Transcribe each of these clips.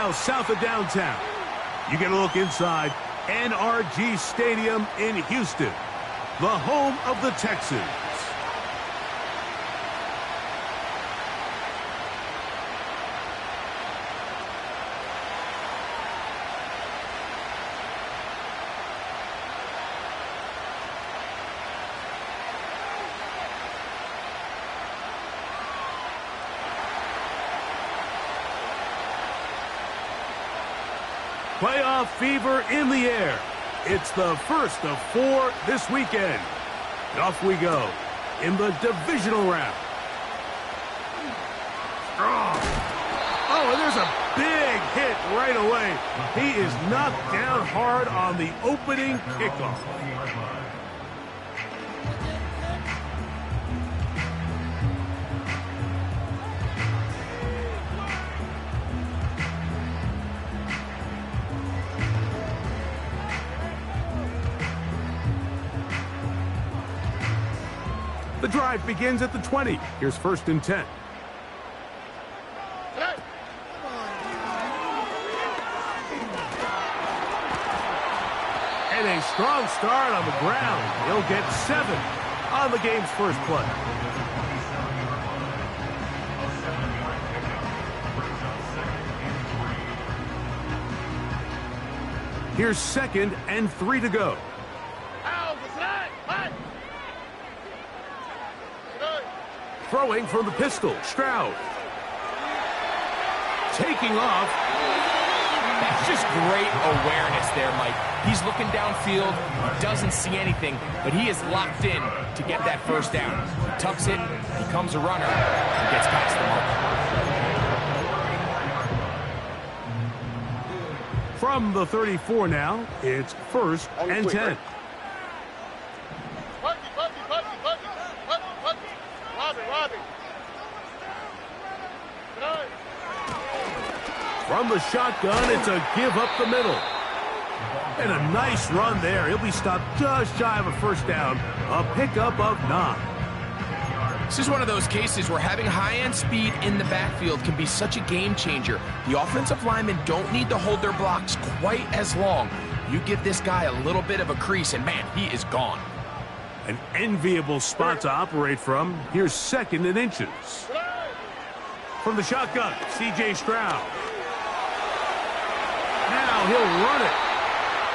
miles south of downtown. You get a look inside NRG Stadium in Houston, the home of the Texans. Playoff fever in the air. It's the first of 4 this weekend. And off we go in the divisional round. Oh, and there's a big hit right away. He is knocked down hard on the opening kickoff. The drive begins at the 20. Here's 1st and 10. And a strong start on the ground. He'll get 7 on the game's first play. Here's 2nd and 3 to go. Throwing from the pistol, Stroud. Taking off. That's just great awareness there, Mike. He's looking downfield, he doesn't see anything, but he is locked in to get that first down. He tucks it, becomes a runner, and gets past the mark. From the 34 now, it's 1st and 10. From the shotgun, it's a give up the middle. And a nice run there. He'll be stopped just shy of a first down. A pickup of 9. This is one of those cases where having high-end speed in the backfield can be such a game changer. The offensive linemen don't need to hold their blocks quite as long. You give this guy a little bit of a crease, and man, he is gone. An enviable spot to operate from. Here's 2nd and inches. From the shotgun, C.J. Stroud. Now he'll run it.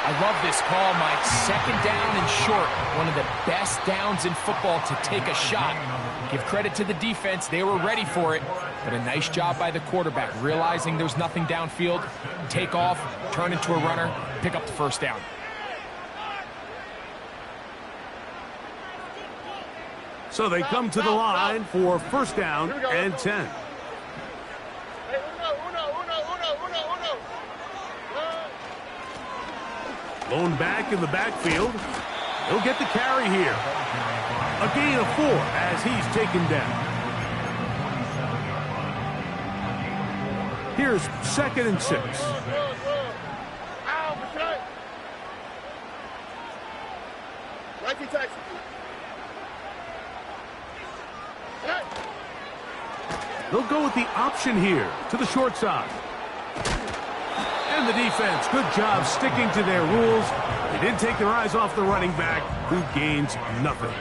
I love this call, Mike. 2nd down and short. One of the best downs in football to take a shot. Give credit to the defense. They were ready for it. But a nice job by the quarterback, realizing there's nothing downfield. Take off, turn into a runner, pick up the first down. So they come to the line for 1st down and 10. Lone back in the backfield. He'll get the carry here. A gain of 4 as he's taken down. Here's 2nd and 6. They'll go with the option here to the short side. And the defense, good job sticking to their rules. They didn't take their eyes off the running back, who gains nothing.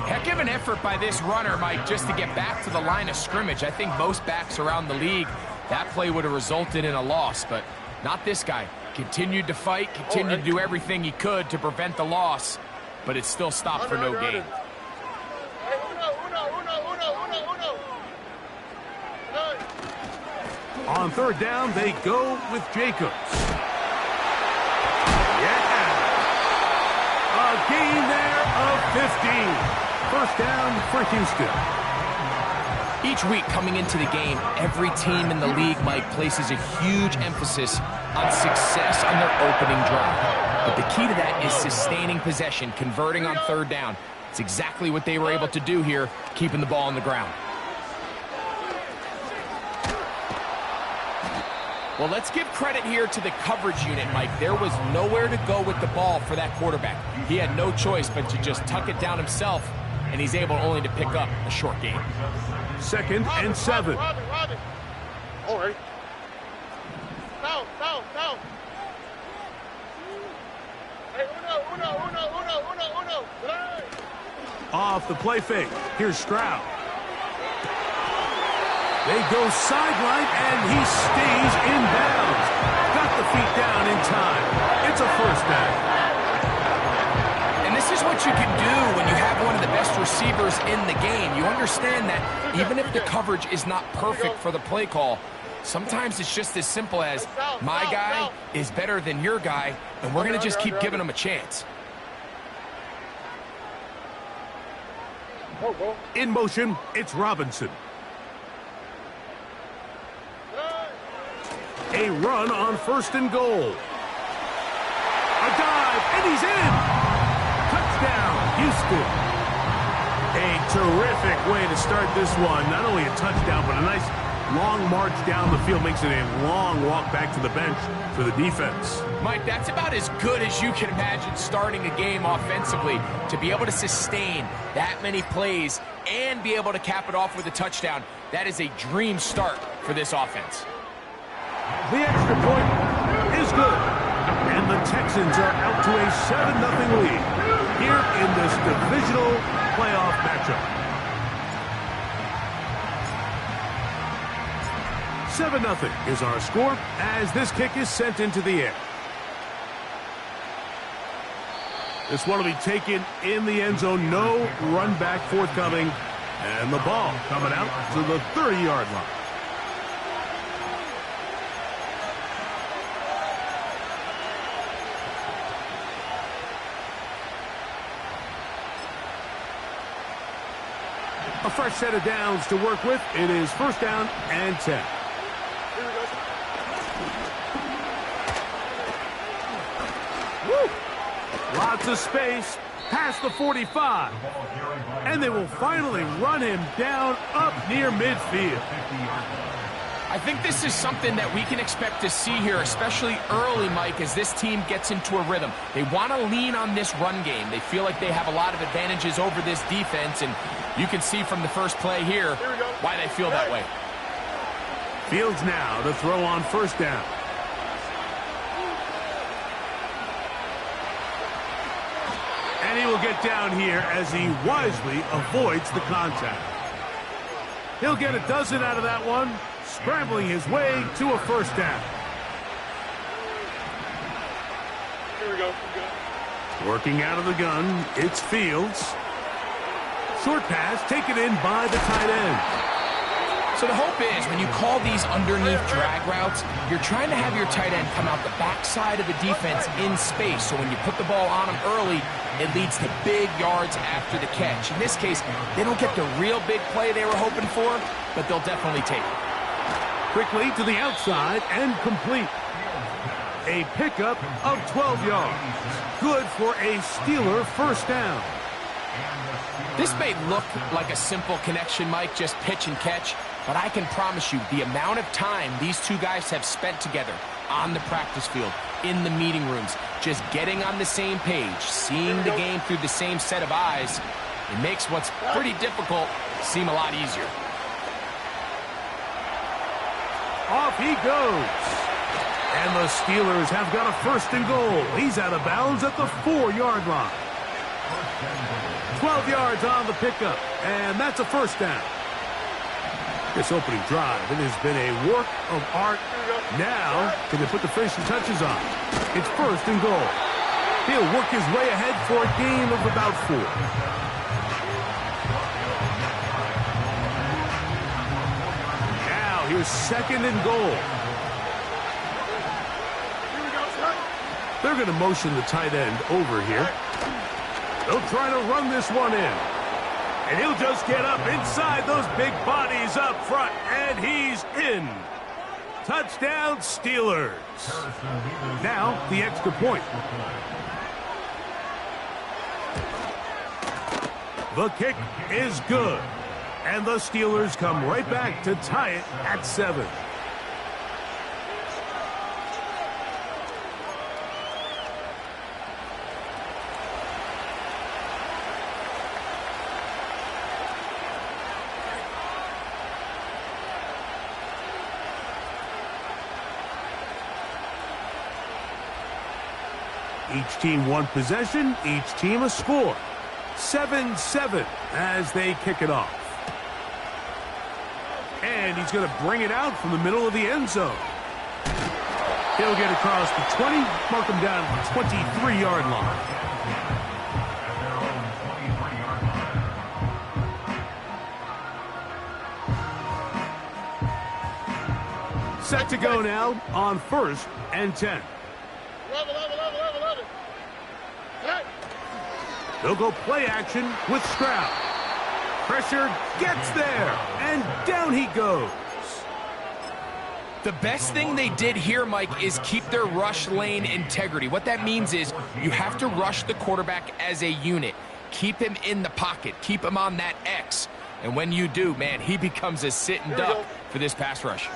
Heck of an effort by this runner, Mike, just to get back to the line of scrimmage. I think most backs around the league, that play would have resulted in a loss, but not this guy. Continued to fight, continued to do everything he could to prevent the loss, but it still stopped for no gain. On 3rd down, they go with Jacobs. Yeah! A gain there of 15. 1st down for Houston. Each week coming into the game, every team in the league, Mike, places a huge emphasis on success on their opening drive. But the key to that is sustaining possession, converting on 3rd down. It's exactly what they were able to do here, keeping the ball on the ground. Well, let's give credit here to the coverage unit, Mike. There was nowhere to go with the ball for that quarterback. He had no choice but to just tuck it down himself, and he's able only to pick up a short gain. 2nd and 7. All right. Off the play fake. Here's Stroud. They go sideline, and he stays in bounds. Got the feet down in time. It's a first down. And this is what you can do when you have one of the best receivers in the game. You understand that even if the coverage is not perfect for the play call, sometimes it's just as simple as my guy is better than your guy, and we're going to just keep giving him a chance. In motion, it's Robinson. A run on 1st and goal. A dive, and he's in. Touchdown, Houston. A terrific way to start this one. Not only a touchdown, but a nice long march down the field. Makes it a long walk back to the bench for the defense. Mike, that's about as good as you can imagine starting a game offensively. To be able to sustain that many plays and be able to cap it off with a touchdown, that is a dream start for this offense. The extra point is good. And the Texans are out to a 7-0 lead here in this divisional playoff matchup. 7-0 is our score as this kick is sent into the air. This one will be taken in the end zone. No run back forthcoming. And the ball coming out to the 30-yard line. A fresh set of downs to work with. It is 1st down and 10. Woo! Lots of space past the 45. And they will finally run him down up near midfield. I think this is something that we can expect to see here, especially early, Mike, as this team gets into a rhythm. They want to lean on this run game. They feel like they have a lot of advantages over this defense, and you can see from the first play here why they feel that way. Fields now to throw on 1st down. And he will get down here as he wisely avoids the contact. He'll get a dozen out of that one, scrambling his way to a 1st down. Here we go. Working out of the gun, it's Fields. Short pass taken in by the tight end. So the hope is when you call these underneath drag routes, you're trying to have your tight end come out the backside of the defense in space. So when you put the ball on him early, it leads to big yards after the catch. In this case, they don't get the real big play they were hoping for, but they'll definitely take it. Quickly to the outside and complete. A pickup of 12 yards. Good for a Steeler 1st down. This may look like a simple connection, Mike, just pitch and catch, but I can promise you the amount of time these two guys have spent together on the practice field, in the meeting rooms, just getting on the same page, seeing the game through the same set of eyes, it makes what's pretty difficult seem a lot easier. Off he goes. And the Steelers have got a 1st and goal. He's out of bounds at the 4-yard line. 12 yards on the pickup, and that's a 1st down. This opening drive, it has been a work of art. Now, can they put the finishing touches on? It's 1st and goal. He'll work his way ahead for a gain of about 4. Now, here's 2nd and goal. They're going to motion the tight end over here. They'll try to run this one in. And he'll just get up inside those big bodies up front. And he's in. Touchdown, Steelers. Now, the extra point. The kick is good. And the Steelers come right back to tie it at 7. Each team one possession, each team a score. 7-7 as they kick it off. And he's going to bring it out from the middle of the end zone. He'll get across the 20, mark him down at the 23-yard line. Set to go now on 1st and 10. They'll go play action with Stroud. Pressure gets there, and down he goes. The best thing they did here, Mike, is keep their rush lane integrity. What that means is you have to rush the quarterback as a unit. Keep him in the pocket. Keep him on that X. And when you do, man, he becomes a sitting duck for this pass rush.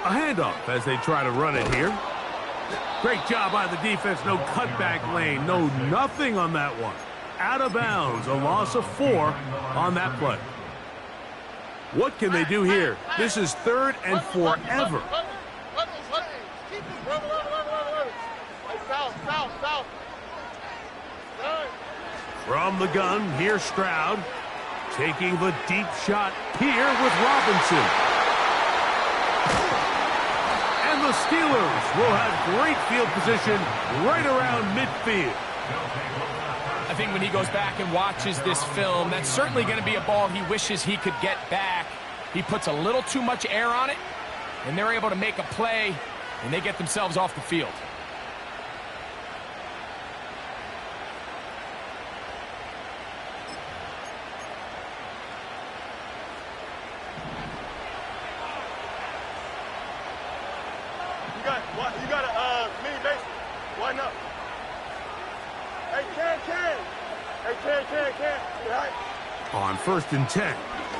A handoff as they try to run it here. Great job by the defense. No cutback lane. No nothing on that one. Out of bounds. A loss of 4 on that play. What can they do here? This is 3rd and forever. From the gun, here's Stroud. Taking the deep shot here with Robinson. And the Steelers will have great field position right around midfield. I think when he goes back and watches this film, that's certainly going to be a ball he wishes he could get back. He puts a little too much air on it, and they're able to make a play, and they get themselves off the field. You got a mini base. Why not? Hey, Can. Hey, Can. Right. On 1st and 10,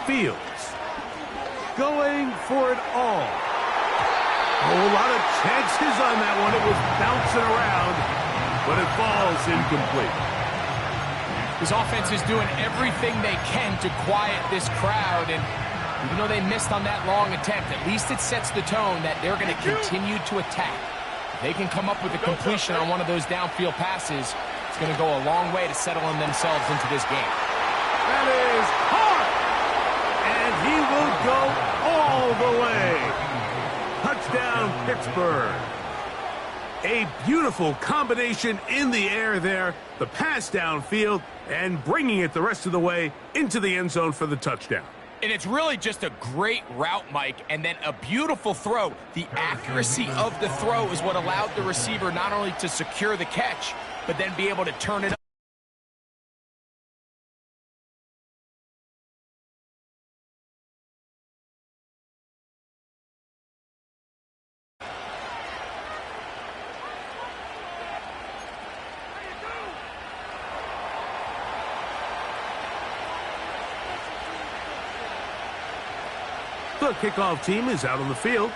Fields going for it all. Oh, a lot of chances on that one. It was bouncing around, but it falls incomplete. His offense is doing everything they can to quiet this crowd, and even though they missed on that long attempt, at least it sets the tone that they're going to continue to attack. If they can come up with a completion on one of those downfield passes, it's going to go a long way to settling themselves into this game. That is hard, and he will go all the way. Touchdown, Pittsburgh. A beautiful combination in the air there, the pass downfield, and bringing it the rest of the way into the end zone for the touchdown. And it's really just a great route, Mike, and then a beautiful throw. The accuracy of the throw is what allowed the receiver not only to secure the catch, but then be able to turn it up. The kickoff team is out on the field,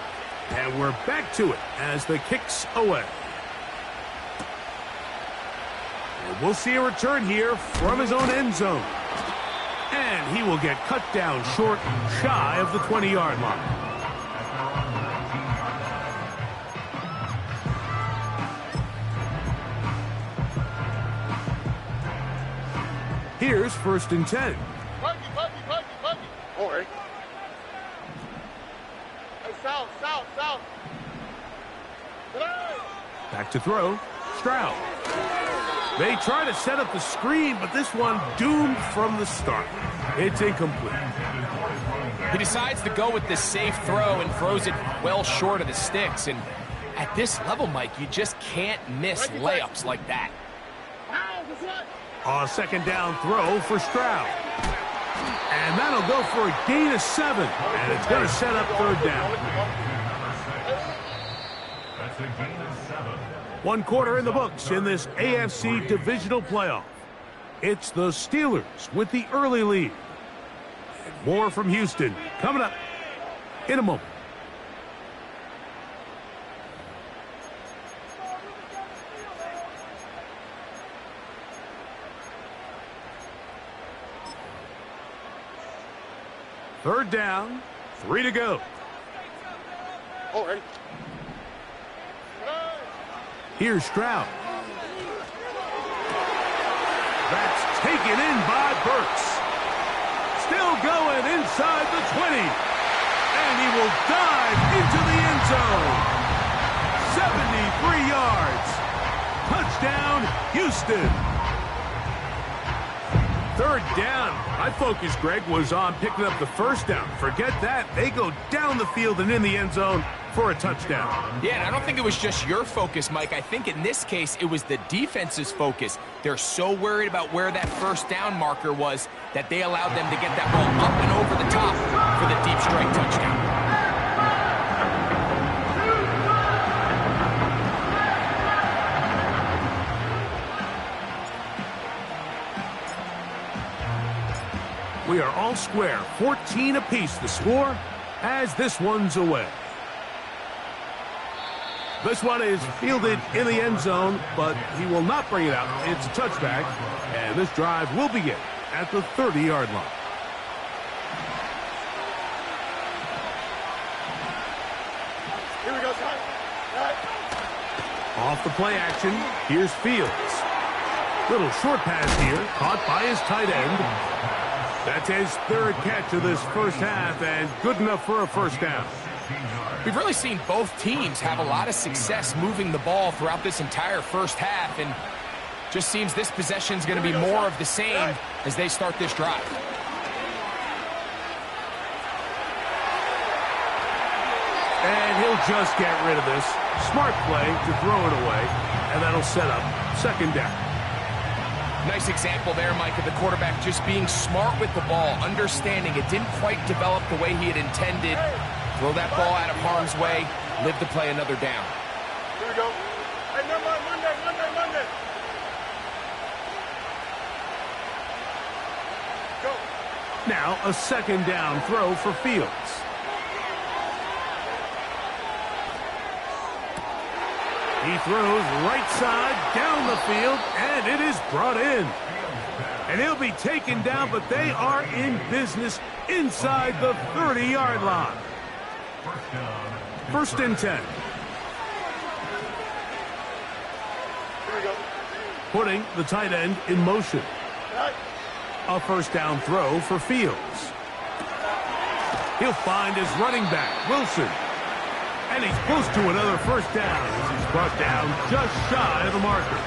and we're back to it as the kick's away. And we'll see a return here from his own end zone. And he will get cut down short, shy of the 20-yard line. Here's 1st and 10. All right. South. Back to throw, Stroud. They try to set up the screen, but this one doomed from the start. It's incomplete. He decides to go with the safe throw and throws it well short of the sticks. And at this level, Mike, you just can't miss layups like that. A 2nd down throw for Stroud. And that'll go for a gain of 7. And it's going to set up 3rd down. That's a gain of 7. 1 quarter in the books in this AFC divisional playoff. It's the Steelers with the early lead. And more from Houston coming up in a moment. Third down, 3 to go. All right. Here's Stroud. That's taken in by Burks. Still going inside the 20. And he will dive into the end zone. 73 yards. Touchdown, Houston. Third down. My focus, Greg, was on picking up the first down. Forget that. They go down the field and in the end zone for a touchdown. Yeah, and I don't think it was just your focus, Mike. I think in this case, it was the defense's focus. They're so worried about where that first down marker was that they allowed them to get that ball up and over the top for the deep strike touchdown. We are all square, 14 apiece the score as this one's away. This one is fielded in the end zone, but he will not bring it out. It's a touchback, and this drive will begin at the 30-yard line. Here we go, son. Off the play action, here's Fields. Little short pass here, caught by his tight end. That's his third catch of this first half, and good enough for a first down. We've really seen both teams have a lot of success moving the ball throughout this entire first half, and just seems this possession is going to be more of the same as they start this drive. And he'll just get rid of this. Smart play to throw it away, and that'll set up second down. Nice example there, Mike, of the quarterback just being smart with the ball, understanding it didn't quite develop the way he had intended. Throw that ball out of harm's way, live to play another down. Here we go. Hey, Monday. Go. Now a second down throw for Fields. He throws right side down the field, and it is brought in. And he'll be taken down, but they are in business inside the 30-yard line. First and 10. Here we go. Putting the tight end in motion. A first down throw for Fields. He'll find his running back, Wilson. And he's close to another first down as he's brought down just shy of the marker.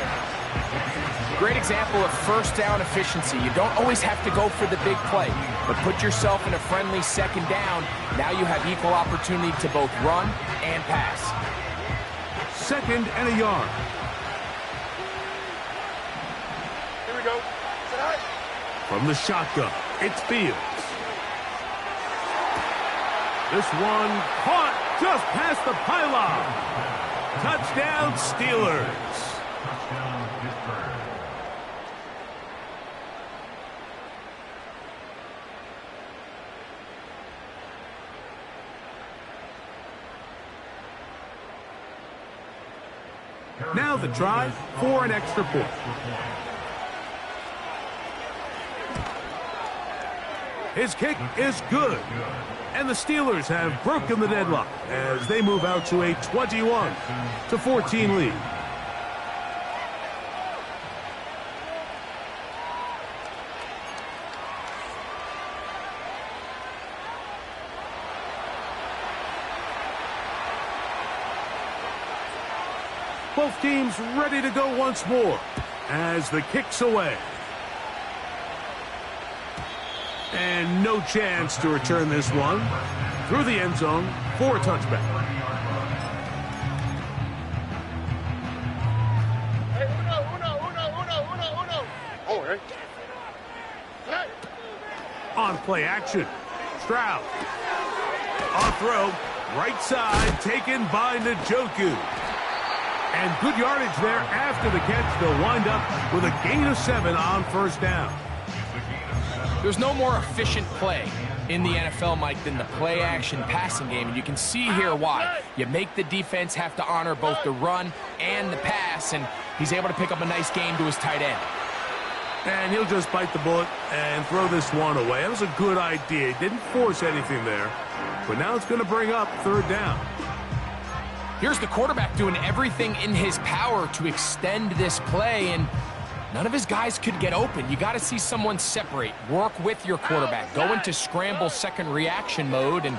Great example of first down efficiency. You don't always have to go for the big play, but put yourself in a friendly second down. Now you have equal opportunity to both run and pass. Second and a yard. Here we go. From the shotgun, it's Fields. This one caught just past the pylon. Touchdown, Steelers. Now the try for an extra point. His kick is good. And the Steelers have broken the deadlock as they move out to a 21-14 lead. Both teams ready to go once more as the kick's away. And no chance to return this one through the end zone for a touchback. Hey, uno. Oh, hey. Hey. On play action, Stroud. On throw, right side, taken by Njoku. And good yardage there after the catch. They'll wind up with a gain of 7 on first down. There's no more efficient play in the NFL, Mike, than the play-action passing game. And you can see here why. You make the defense have to honor both the run and the pass, and he's able to pick up a nice game to his tight end. And he'll just bite the bullet and throw this one away. That was a good idea. He didn't force anything there. But now it's going to bring up third down. Here's the quarterback doing everything in his power to extend this play, and none of his guys could get open. You got to see someone separate, work with your quarterback, go into scramble second reaction mode, and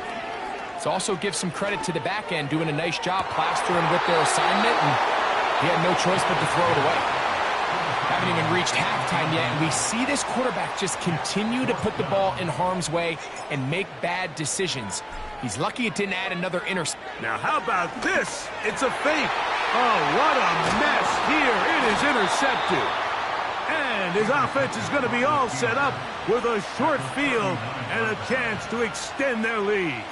it's also give some credit to the back end doing a nice job plastering with their assignment, and he had no choice but to throw it away. Haven't even reached halftime yet, and we see this quarterback just continue to put the ball in harm's way and make bad decisions. He's lucky it didn't add another interception. Now how about this? It's a fake. Oh, what a mess here. It is intercepted. And his offense is going to be all set up with a short field and a chance to extend their lead.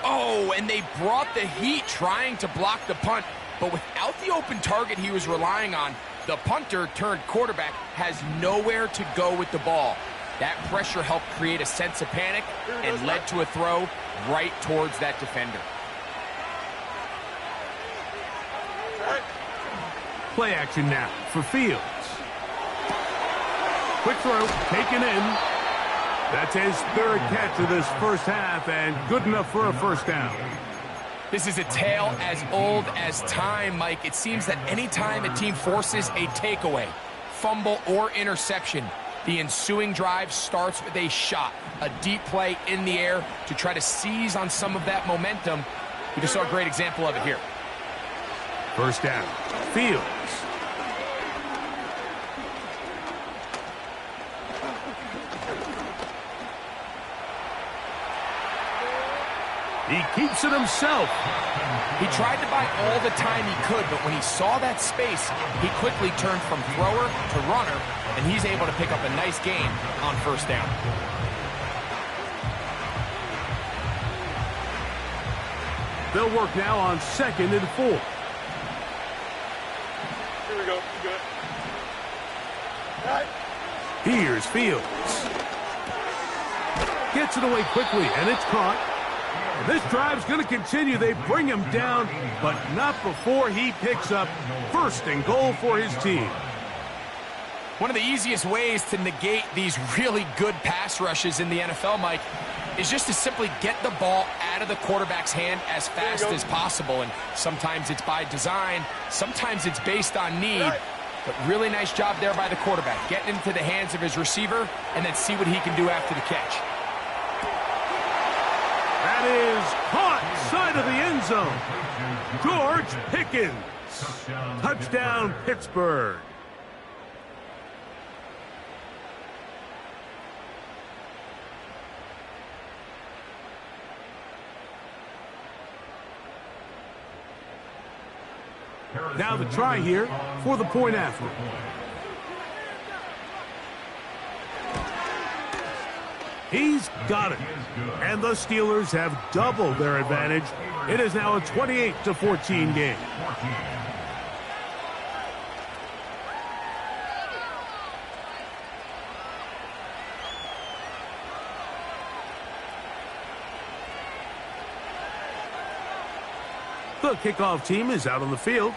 Oh, and they brought the heat trying to block the punt, but without the open target he was relying on, the punter turned quarterback has nowhere to go with the ball. That pressure helped create a sense of panic and led to a throw right towards that defender. Play action now for Fields. Quick throw, taken in. That's his third catch of this first half, and good enough for a first down. This is a tale as old as time, Mike. It seems that any time a team forces a takeaway, fumble, or interception, the ensuing drive starts with a shot, a deep play in the air to try to seize on some of that momentum. We just saw a great example of it here. First down, Fields. He keeps it himself. He tried to buy all the time he could, but when he saw that space, he quickly turned from thrower to runner, and he's able to pick up a nice gain on first down. They'll work now on 2nd and 4. Here we go. Good. All right. Here's Fields. Gets it away quickly, and it's caught. This drive's going to continue. They bring him down, but not before he picks up first and goal for his team. One of the easiest ways to negate these really good pass rushes in the NFL, Mike, is just to simply get the ball out of the quarterback's hand as fast as possible. And sometimes it's by design, sometimes it's based on need. But really nice job there by the quarterback, getting into the hands of his receiver and then see what he can do after the catch. That is caught side of the end zone. George Pickens. Touchdown, Pittsburgh. Now the try here for the point after. He's got it. And the Steelers have doubled their advantage. It is now a 28-14 game. The kickoff team is out on the field,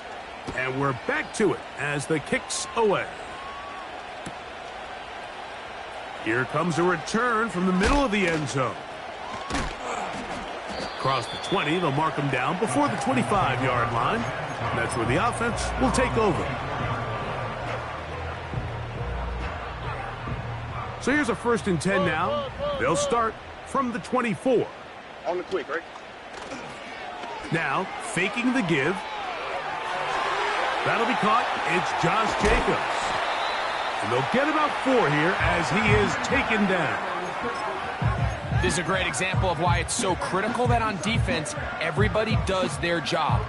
and we're back to it as the kick's away. Here comes a return from the middle of the end zone. Across the 20, they'll mark him down before the 25-yard line. And that's where the offense will take over. So here's a 1st and 10 now. They'll start from the 24. On the quick, right? Now, faking the give. That'll be caught. It's Josh Jacobs. And they'll get about 4 here as he is taken down. This is a great example of why it's so critical that on defense, everybody does their job.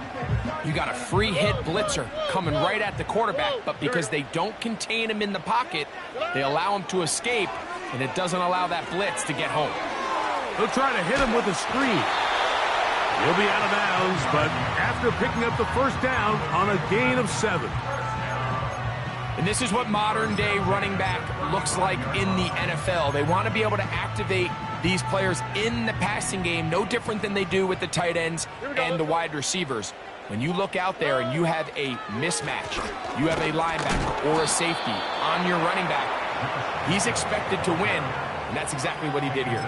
You got a free hit blitzer coming right at the quarterback, but because they don't contain him in the pocket, they allow him to escape, and it doesn't allow that blitz to get home. They'll try to hit him with a screen. He'll be out of bounds, but after picking up the first down on a gain of 7. And this is what modern-day running back looks like in the NFL. They want to be able to activate these players in the passing game, no different than they do with the tight ends and the wide receivers. When you look out there and you have a mismatch, you have a linebacker or a safety on your running back, he's expected to win, and that's exactly what he did here.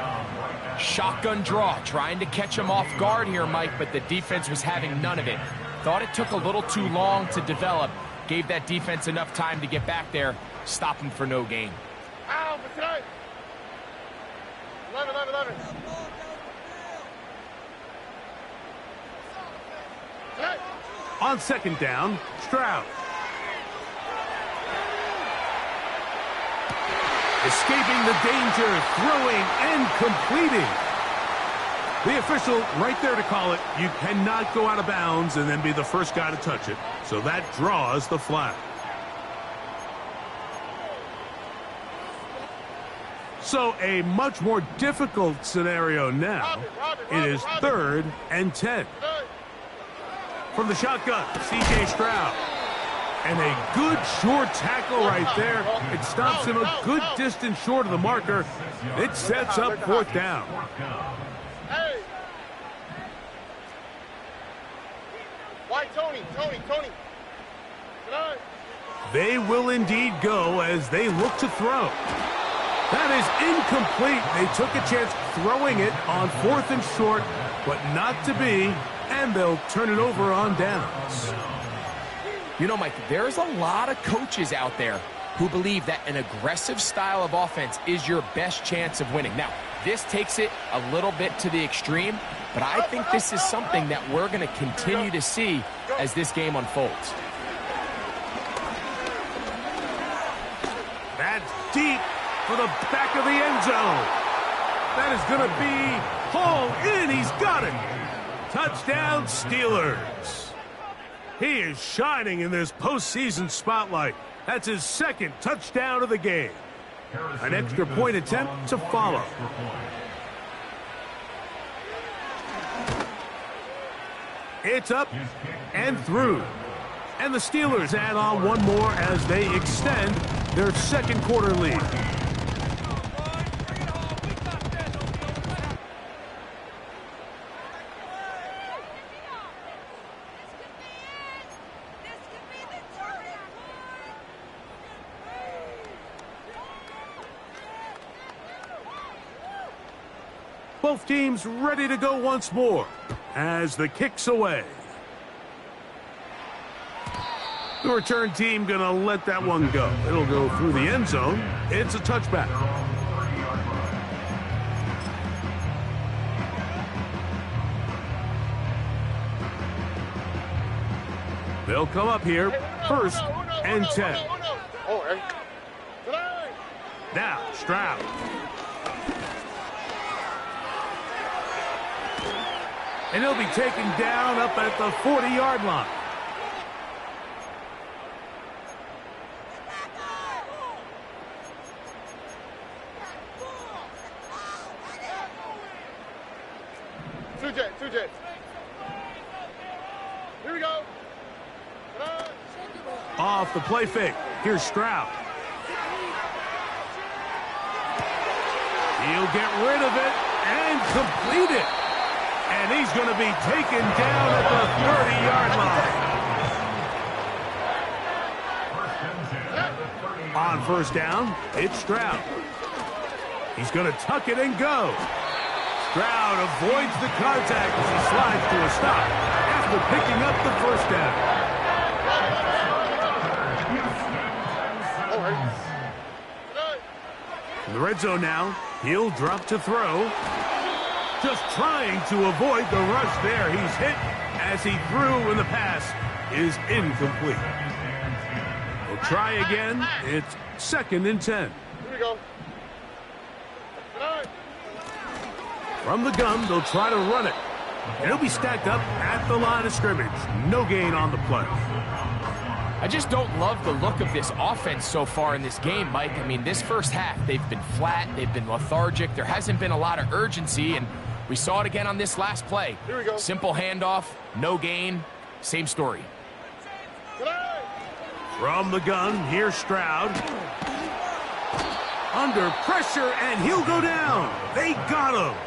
Shotgun draw, trying to catch him off guard here, Mike, but the defense was having none of it. Thought it took a little too long to develop. Gave that defense enough time to get back there, stop him for no gain. Ow, tonight. 11. Tonight. On second down, Stroud. Escaping the danger, throwing and completing. The official right there to call it. You cannot go out of bounds and then be the first guy to touch it. So that draws the flag. So a much more difficult scenario now. It is 3rd and 10. From the shotgun, C.J. Stroud. And a good short tackle right there. It stops him a good distance short of the marker. It sets up 4th down. Hey. Why, Tony? Tonight. They will indeed go as they look to throw. That is incomplete. They took a chance throwing it on 4th and short, but not to be, and they'll turn it over on downs. You know, Mike, there's a lot of coaches out there who believe that an aggressive style of offense is your best chance of winning. Now, this takes it a little bit to the extreme, but I think this is something that we're going to continue to see as this game unfolds. That's deep for the back of the end zone. That is going to be hauled in. He's got it. Touchdown, Steelers. He is shining in this postseason spotlight. That's his 2nd touchdown of the game. An extra point attempt to follow. It's up and through. And the Steelers add on one more as they extend their 2nd quarter lead. Both teams ready to go once more as the kick's away. The return team going to let that one go. It'll go through the end zone. It's a touchback. They'll come up here, 1st and 10. Now, Stroud. And he'll be taken down up at the 40-yard line. Two jets. Here we go. Off the play fake. Here's Stroud. He'll get rid of it and complete it. And he's going to be taken down at the 30-yard line. On 1st down, it's Stroud. He's going to tuck it and go. Stroud avoids the contact as he slides to a stop after picking up the 1st down. In the red zone now, he'll drop to throw. Just trying to avoid the rush there. He's hit as he threw when the pass is incomplete. We'll try again. It's 2nd and 10. Here we go. From the gun, they'll try to run it. And it'll be stacked up at the line of scrimmage. No gain on the play. I just don't love the look of this offense so far in this game, Mike. I mean, this first half, they've been flat, they've been lethargic. There hasn't been a lot of urgency, and we saw it again on this last play. Here we go. Simple handoff, no gain, same story. From the gun, here's Stroud. Under pressure, and he'll go down. They got him.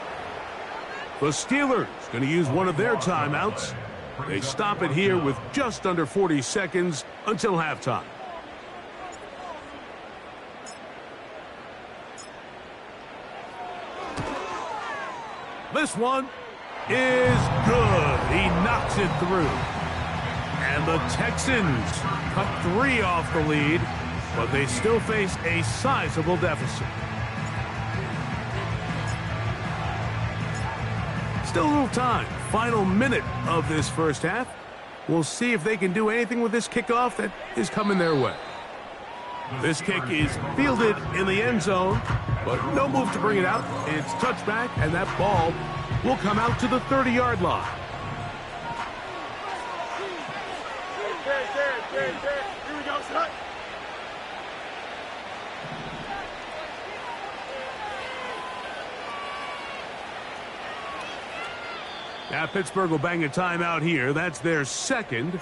The Steelers going to use one of their timeouts. They stop it here with just under 40 seconds until halftime. This one is good. He knocks it through. And the Texans cut 3 off the lead, but they still face a sizable deficit. Still a little time. Final minute of this first half. We'll see if they can do anything with this kickoff that is coming their way. This kick is fielded in the end zone, but no move to bring it out. It's touchback, and that ball will come out to the 30-yard line. Here we go, son. Now Pittsburgh will bang a timeout here. That's their second,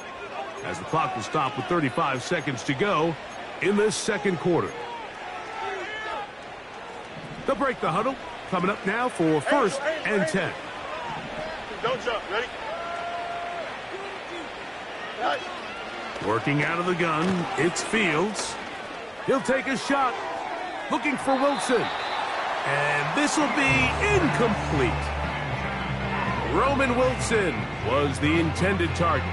as the clock will stop with 35 seconds to go in this second quarter. They'll break the huddle. Coming up now for first and 10. Don't jump. Ready? Right. Working out of the gun, it's Fields. He'll take a shot. Looking for Wilson. And this will be incomplete. Roman Wilson was the intended target.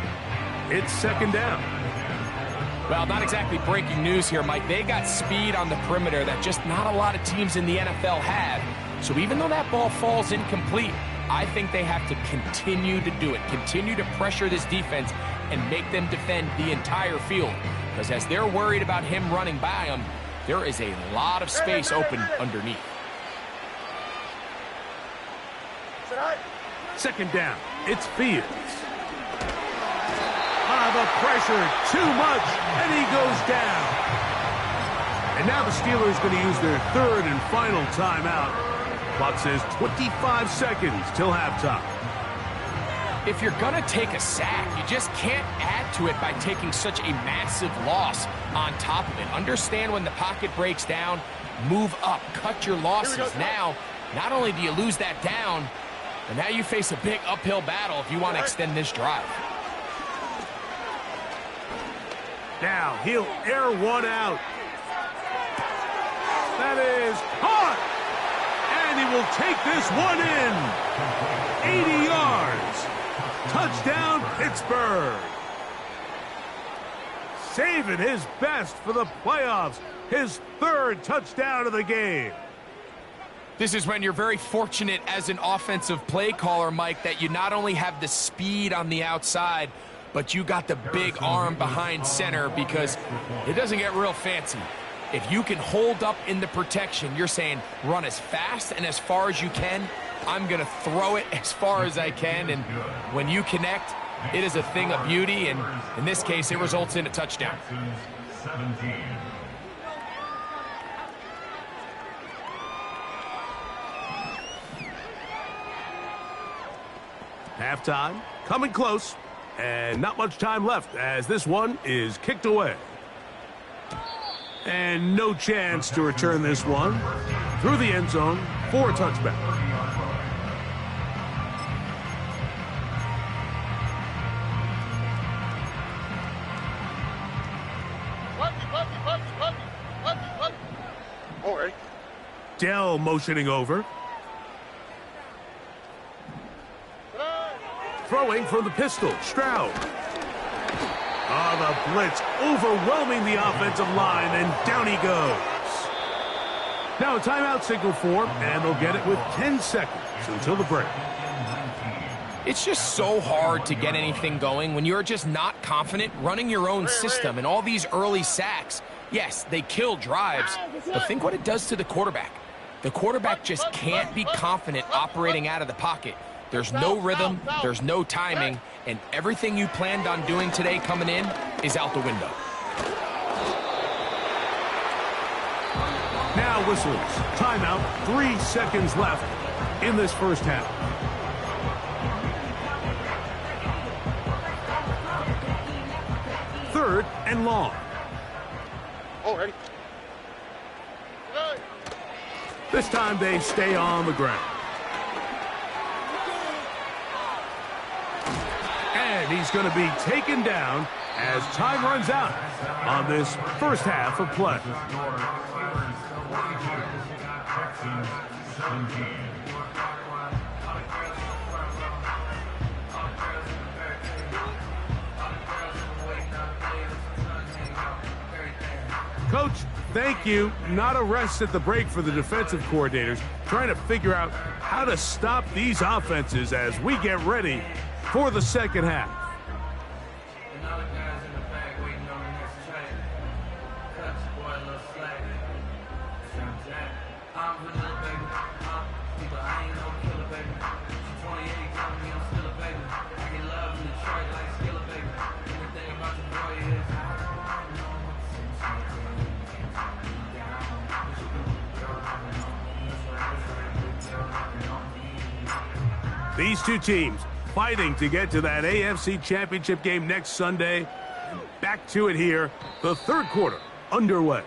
It's second down. Well, not exactly breaking news here, Mike. They got speed on the perimeter that just not a lot of teams in the NFL have. So even though that ball falls incomplete, I think they have to continue to do it. Continue to pressure this defense and make them defend the entire field. Because as they're worried about him running by them, there is a lot of space open underneath. Second down, it's Fields. The pressure, too much, and he goes down. And now the Steelers going to use their third and final timeout. Clock says 25 seconds till halftime. If you're going to take a sack, you just can't add to it by taking such a massive loss on top of it. Understand when the pocket breaks down, move up, cut your losses. Now, not only do you lose that down, but now you face a big uphill battle if you want to extend this drive. Now he'll air one out. That is caught. And he will take this one in. 80 yards. Touchdown, Pittsburgh. Saving his best for the playoffs. His third touchdown of the game. This is when you're very fortunate as an offensive play caller, Mike, that you not only have the speed on the outside, but you got the big arm behind center, because it doesn't get real fancy. If you can hold up in the protection, you're saying run as fast and as far as you can. I'm going to throw it as far as I can, and when you connect, it is a thing of beauty, and in this case, it results in a touchdown. Halftime, coming close, and not much time left as this one is kicked away. And no chance to return this one through the end zone for a touchback. All right. Dell motioning over. Throwing from the pistol, Stroud. The blitz overwhelming the offensive line, and down he goes. Now a timeout signal for him, and they'll get it with 10 seconds until the break. It's just so hard to get anything going when you're just not confident running your own system, and all these early sacks, yes, they kill drives, but think what it does to the quarterback. The quarterback just can't be confident operating out of the pocket. There's no rhythm, there's no timing, and everything you planned on doing today coming in is out the window. Now whistles. Timeout. 3 seconds left in this first half. Third and long. Already. This time they stay on the ground. And he's going to be taken down as time runs out on this first half of play. Coach, thank you. Not a rest at the break for the defensive coordinators, trying to figure out how to stop these offenses as we get ready for the second half. These two teams fighting to get to that AFC Championship game next Sunday. Back to it here, the third quarter underway.